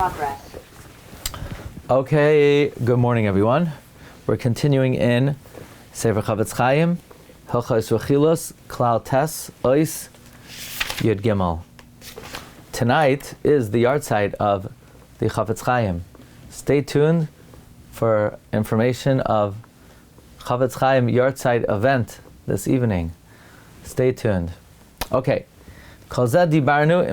Progress. Okay, good morning everyone. We're continuing in Sefer Chofetz Chaim, Hilchos Rechilus, Klal Tes, Ois, Yud Gimel. Tonight is the yahrzeit of the Chofetz Chaim. Stay tuned for information of Chofetz Chaim yahrzeit event this evening. Stay tuned. Okay. We just said that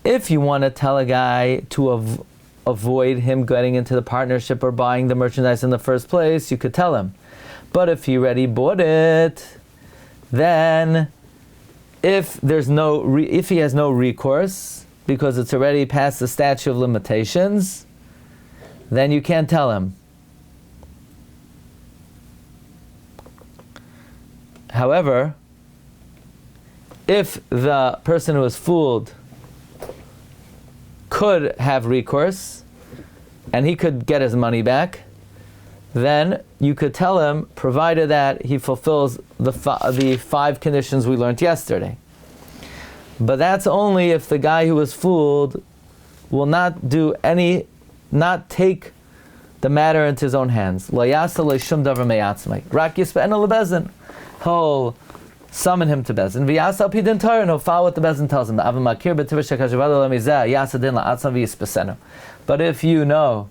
if you want to tell a guy to avoid him getting into the partnership or buying the merchandise in the first place, you could tell him. But if he already bought it, then if he has no recourse, because it's already past the statute of limitations, then you can't tell him. However, if the person who was fooled could have recourse and he could get his money back, then you could tell him, provided that he fulfills the five conditions we learned yesterday. But that's only if the guy who was fooled will not take the matter into his own hands. He'll summon him to Bezin. And he'll follow what the Bezin tells him. But if you know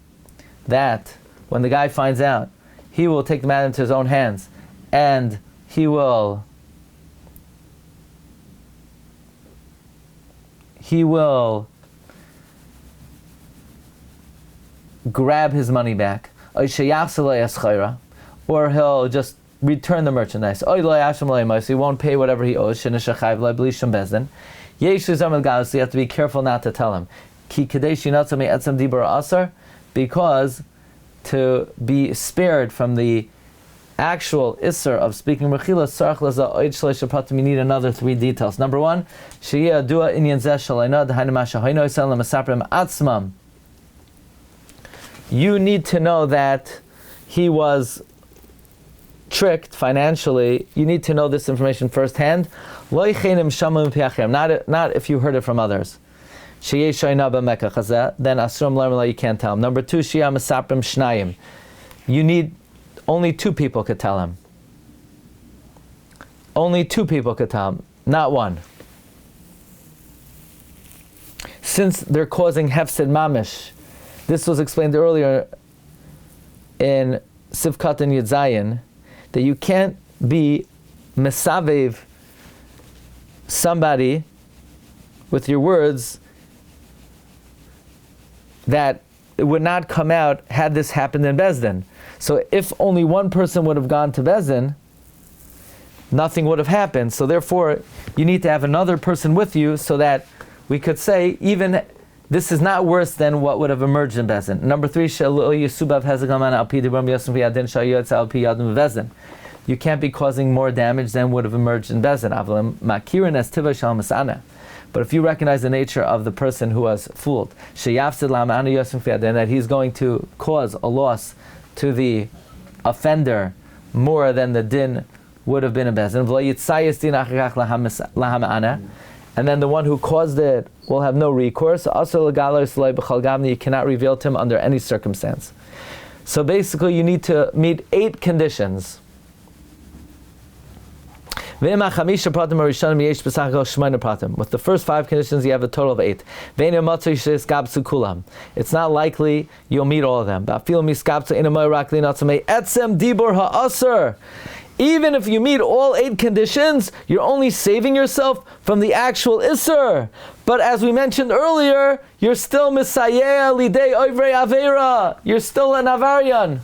that when the guy finds out, he will take the matter into his own hands and he will grab his money back, or he'll just return the merchandise. He won't pay whatever he owes. You have to be careful not to tell him. Because to be spared from the actual isser of speaking Rechilus, you need another three details. Number one, you need to know that he was tricked financially. You need to know this information firsthand. Not if you heard it from others. Then you can't tell him. Number two, you need only two people could tell him. Only two people could tell him, not one. Since they're causing hefsid mamish, this was explained earlier in Sivkat and Yud Zayin, that you can't be mesavev somebody with your words that it would not come out had this happened in Bezdin. So if only one person would have gone to Bezdin, nothing would have happened. So therefore, you need to have another person with you so that we could say, even this is not worse than what would have emerged in Bezdin. Number three, you can't be causing more damage than would have emerged in Bezdin. But if you recognize the nature of the person who was fooled, that he's going to cause a loss to the offender more than the din would have been in Bezdin, and then the one who caused it will have no recourse. You cannot reveal to him under any circumstance. So basically you need to meet 8 conditions. With the first 5 conditions, you have a total of 8. It's not likely you'll meet all of them. Even if you meet all 8 conditions, you're only saving yourself from the actual Isser. But as we mentioned earlier, you're still Misayeh Lidei Oivrei Aveira. You're still an Avarian.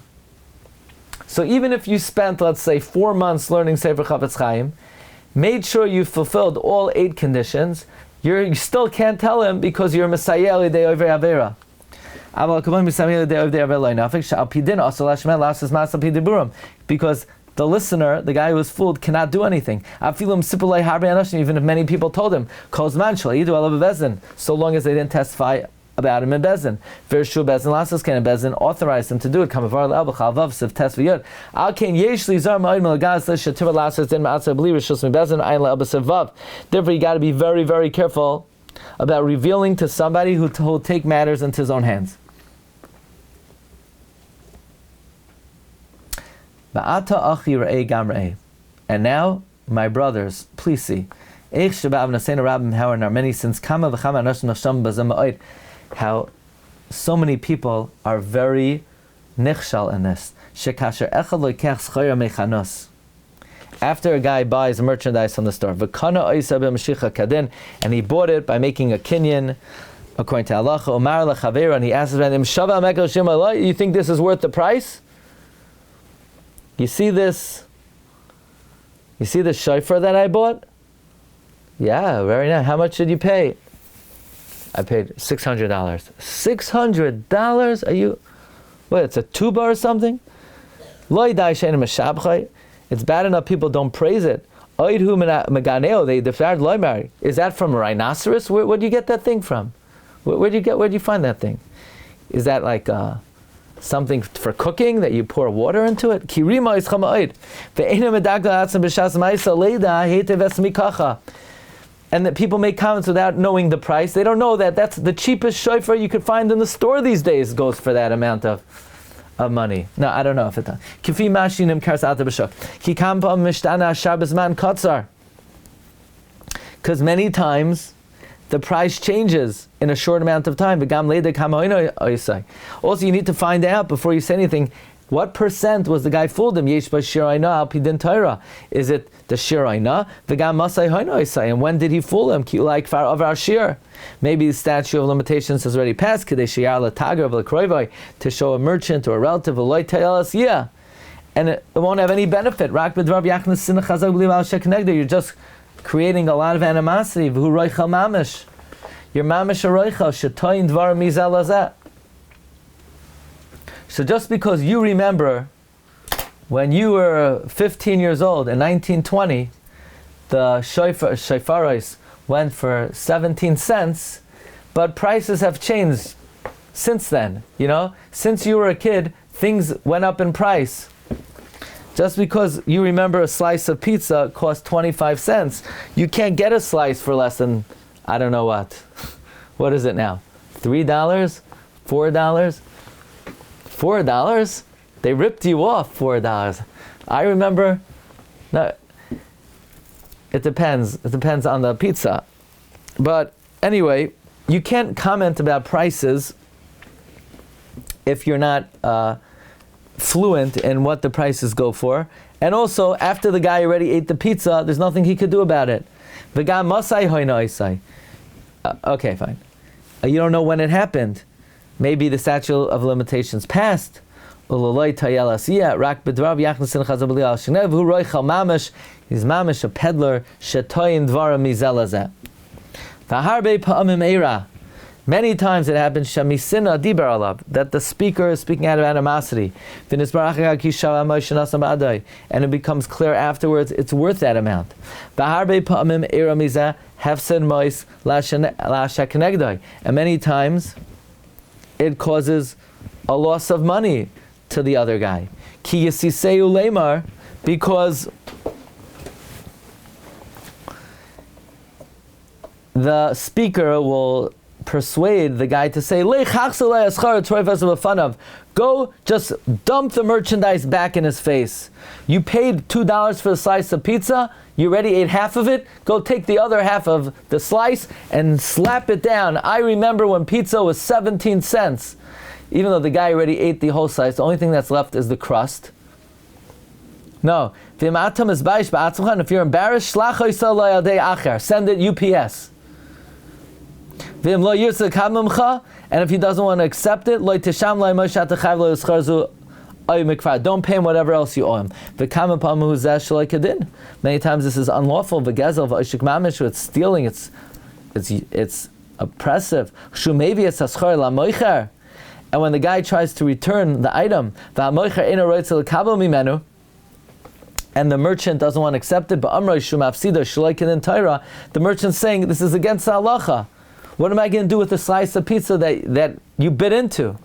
So even if you spent, let's say, 4 months learning Sefer Chofetz Chaim, made sure you fulfilled all 8 conditions, you still can't tell him because you're Messiah Lidei Oivrei Avera. Because the listener, the guy who was fooled, cannot do anything. Even if many people told him, so long as they didn't testify about him in Bezin. Vershu Bezin Lasas can Bezin authorized him to do it. Kamavar le'el b'chalvav siv tes v'yud. Al ken yesh li zar ma'od melagaz l'shativa lasas din ma'atzah b'li rishus mi Bezin ayin le'el b'siv vav. Therefore, you got to be very, very careful about revealing to somebody who will take matters into his own hands. Ba'ata achi ra'ei gam ra'ei. And now, my brothers, please see. How so many people are very nichshal in this. After a guy buys merchandise from the store, and he bought it by making a kinyan, according to halacha, and he asks him, you think this is worth the price? You see this? You see the shofar that I bought? Yeah, very nice. How much did you pay? I paid $600. $600? Are you... What, it's a tuba or something? It's bad enough people don't praise it. Is that from a rhinoceros? Where do you get that thing from? Where do you find that thing? Is that like something for cooking that you pour water into it? And that people make comments without knowing the price. They don't know that that's the cheapest shofar you could find in the store these days goes for that amount of money. No, I don't know if it does. Because many times the price changes in a short amount of time. Also, you need to find out before you say anything, what percent was the guy fooled him? Is it the shiurim? And when did he fool him? Maybe the statute of limitations has already passed to show a merchant or a relative, and it won't have any benefit. You're just creating a lot of animosity. You're mamish a roicha. So just because you remember when you were 15 years old in 1920, the shofaros went for 17 cents, but prices have changed since then. You know, since you were a kid, things went up in price. Just because you remember a slice of pizza cost 25 cents, you can't get a slice for less than, I don't know what. What is it now? $3? $4? $4? They ripped you off $4. I remember, no, it depends. It depends on the pizza. But anyway, you can't comment about prices if you're not fluent in what the prices go for. And also, after the guy already ate the pizza, there's nothing he could do about it. Okay, fine. You don't know when it happened. Maybe the statute of limitations passed. He's mamish a peddler. Many times it happens that the speaker is speaking out of animosity, and it becomes clear afterwards it's worth that amount. And many times it causes a loss of money to the other guy. Because the speaker will persuade the guy to say, go just dump the merchandise back in his face. You paid $2 for a slice of pizza, you already ate half of it, go take the other half of the slice and slap it down. I remember when pizza was 17 cents. Even though the guy already ate the whole slice, the only thing that's left is the crust. No. If you're embarrassed, send it UPS. And if he doesn't want to accept it, don't pay him whatever else you owe him. Many times this is unlawful. It's stealing, it's oppressive. And when the guy tries to return the item, and the merchant doesn't want to accept it, the merchant's saying this is against the halacha. What am I going to do with the slice of pizza that you bit into?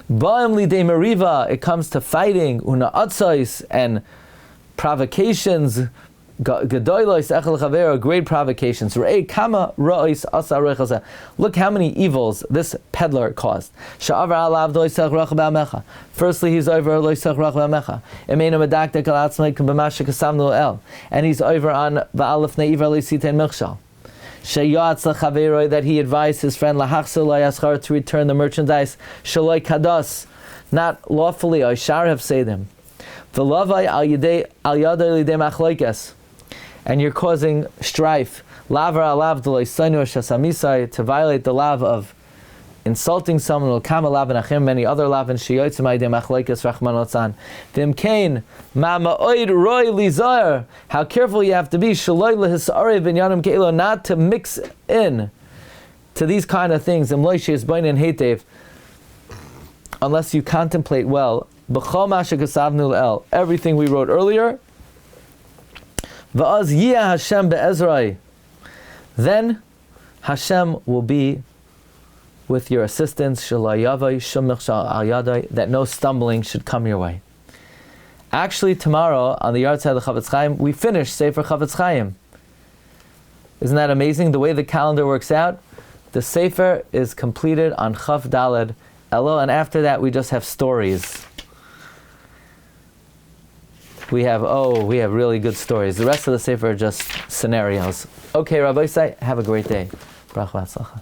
Ba'im lidei meriva, it comes to fighting, una atzais, and provocations, gedolos echel chavero, great provocations. Re'ei kama ra'is asa rechilus. Look how many evils this peddler caused. Sha'avar alav lo yisach rach ba'amecha. Firstly, he's over lo yisach rach ba'amecha. Emeinu medakdek al atzmai b'masha kasamnu el. And he's over on va'alef ne'iver lo yisitein milchshal. That he advised his friend to return the merchandise shaloi kados, not lawfully. I shar have said him. And you're causing strife. To violate the law of insulting someone, many other lavin how careful you have to be not to mix in to these kind of things unless you contemplate well everything we wrote earlier. Then Hashem will be with your assistance, that no stumbling should come your way. Actually, tomorrow, on the yard side of the Chofetz Chaim, we finish Sefer Chofetz Chaim. Isn't that amazing, the way the calendar works out? The Sefer is completed on Chaf Daled Elo, and after that we just have stories. We have really good stories. The rest of the Sefer are just scenarios. Okay, Rabbi Say, have a great day. Bracha v'atzlacha.